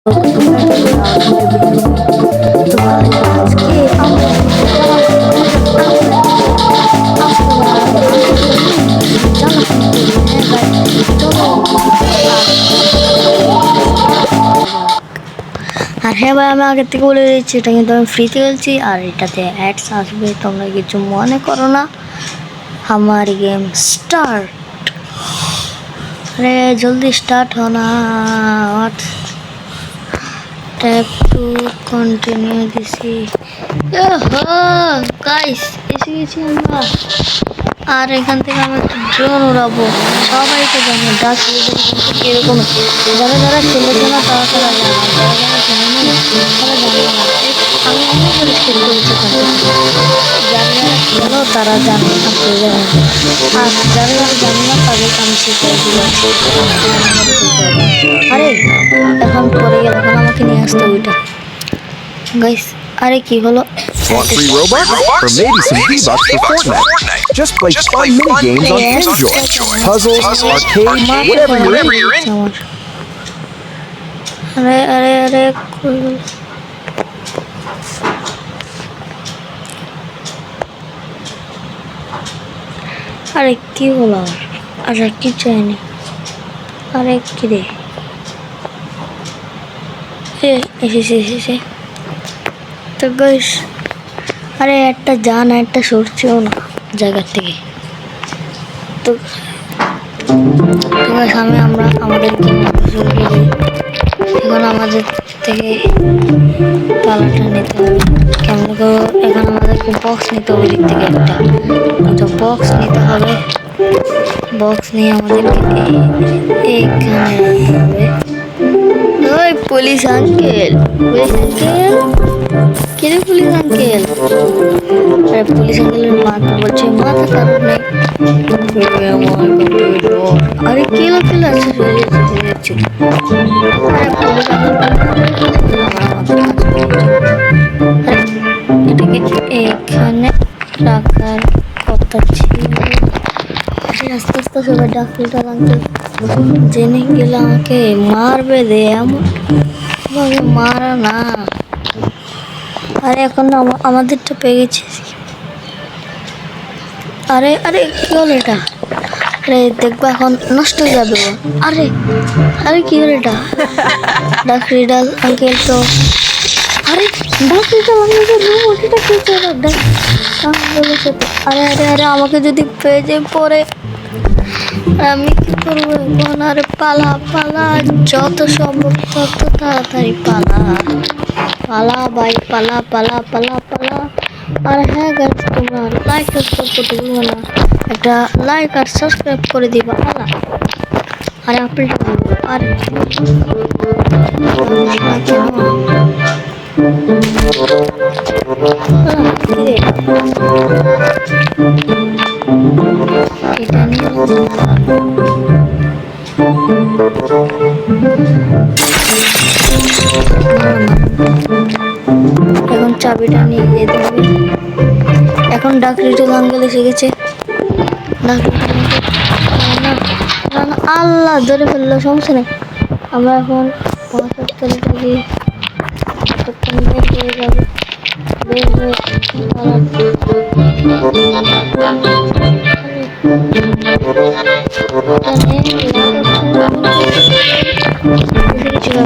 আর হ্যাঁ ভাই, আমি আগের থেকে বলে দিচ্ছি, এটা কিন্তু আমি ফ্রিতে খেলছি আর এটাতে অ্যাডস আসবে, তোমরা কিছু মনে করো না। আমার গেম স্টার্ট। अरे जल्दी स्टार्ट होना। टैप टू कंटिन्यू दिसी। गाइस এসে গেছি আমরা। আর এখান থেকে আমরা একটু ড্রোন উড়াবো। সবাই তো জানে ডাক লিডার কিন্তু কিরকম, যারা যারা খেলেছে না তারা তারা জানে, যারা যারা জানে না তারা জানে না। আমি অনেকবার স্কিপ করেছি, যারা যারা খেলো তারা জানে, আপনি জানেন। আর যারা যারা জানে না তাদেরকে আমি শিখিয়ে দিয়েছি। আরে এখন পরে গেল, এখন আমাকে নিয়ে আসতে ওইটা। গাইস আরে কি হলো? Want free Robux? Or maybe some V-Bucks for Fortnite? Just play fun mini games on Enjoy. Puzzles, arcade, whatever you're in. अरे अरे अरे अरे की बोला? अच्छा की चाहिए? अरे की दे? ऐसे तो गाइस আরে একটা জান একটা সরছেও না জায়গা থেকে। তো গাইস আমরা আমাদের কি শুরু করি। এখন আমাদের থেকে পালাটা নিতে হবে কেমন করে। এখন আমাদেরকে বক্স নিতে হবে, দিক থেকে একটা তো বক্স নিতে হবে। বক্স নিয়ে আমাদেরকে এইখানে রাখতে হবে। ওই পুলিশ আঙ্কেল, পুলিশ আঙ্কেল, কিরে পুলিশ আঙ্কেল? আরে পুলিশ আঙ্কেলের মাথা বলছে মাথা খারাপ নেই। আরে কেলো কেলো আছে যাচ্ছে। এটাকে এখানে রাখার কথা ছিল। আস্তে আস্তে সবাই ডাক্তার আঙ্কেল জেনে গেলে আমাকে মারবে দে, এমন মারা না। আরে এখন আমাদেরটা পেয়ে গেছি। আরে আরে কি হলো এটা? আরে দেখবো এখন নষ্ট হয়ে যাবে। আরে আরে কি হলো এটা? ডাক রিডাল আঙ্কেল তো আরে ডাক রিডাল আঙ্কেল ওটা কি ছিল? ডাক বলেছে তো। আরে আরে আরে আমাকে যদি পেয়ে যায় পরে আমি কি করবো এখন? আরে পালা পালা, যত সম্ভব তত তাড়াতাড়ি পালা পালা ভাই, পালা পালা পালা পালা। আর হ্যাঁ গাইস, তোমরা লাইক সাবস্ক্রাইব করতে ভুলবে না। একটা লাইক আর সাবস্ক্রাইব করে দিবা। পালা আরে আপেলটা বলবো। আর এটা নিয়ে এখন চাবিটা নিয়ে যেতে হবে। এখন ডাক রিডাল আঙ্কেল এসে গেছে। আল্লাহ ধরে ফেললো, সমস্যা নেই। আমরা এখন 75টা দিয়ে বের হয়ে যাবে। বের হয়ে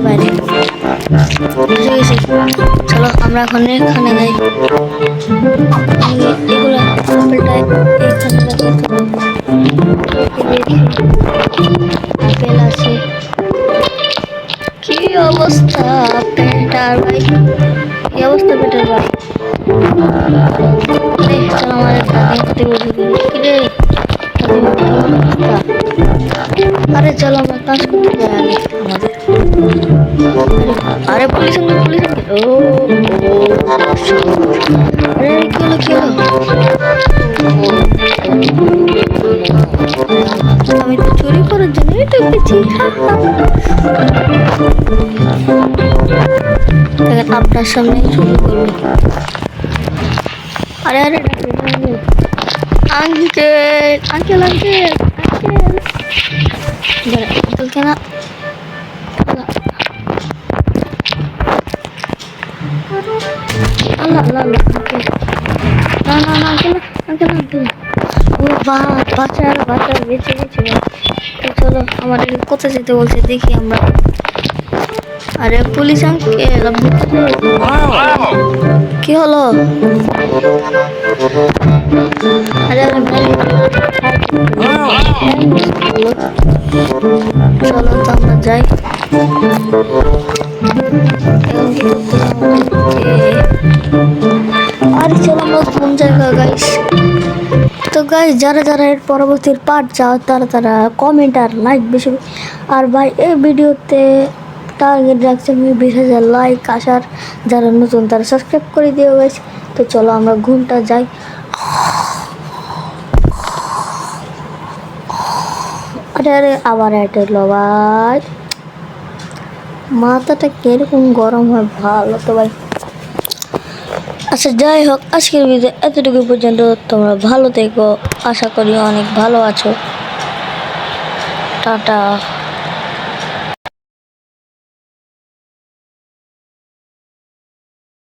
বাইরে চলো আমরা এখন এখানে যাই। এগুলো আপেলটা এখানে আপেল আছে। কি অবস্থা পেটার ভাই, কি অবস্থা পেটার ভাই? চলো আমাদের কাঁদতে বসে দিই। কিরে আরে চলো আমরা কাজ করতে যাই আগে আমাদের। আরে পুলিশ আঙ্কেল, পুলিশ আঙ্কেল, ও আরে কি হলো কি হলো? আমি তো চুরি করার জন্যই ঢুকেছি। আপনার সামনে চুরি করবো। আরে আরে আঙ্কেল আঙ্কেল আঙ্কেল আঙ্কেল কেন আল্লাহ আল্লাহ আল্লাহ। না না না কেন কেন ও বাচ্চারা বেঁচে গেছে। তো চলো আমাদের কোথায় যেতে বলছে দেখি আমরা। আরে পুলিশ আঙ্কেল আপনি কি হলো? আরে আরে ভাই চলো তো আমরা যাই। এখন কি করতে হবে আমাদেরকে? আরে চলো আমরা কোন জায়গা গাইস। তো গাইস যারা যারা এর পরবর্তীর পার্ট চাও তারা কমেন্ট আর লাইক বেশি। আর ভাই এই ভিডিওতে টার্গেট রাখছে আমি 20,000 লাইক আসার। যারা নতুন তারা সাবস্ক্রাইব করে দিও গাইস। তো চলো আমরা ঘুমটা যাই। আরে আরে আবার এয়ারটেল ভাই, মাথাটা কিরকম গরম হয় ভালো তো ভাই। আচ্ছা যাই হোক আজকের ভিডিও এতটুকু পর্যন্ত। তোমরা ভালো থেকো, আশা করি অনেক ভালো আছো। টাটা।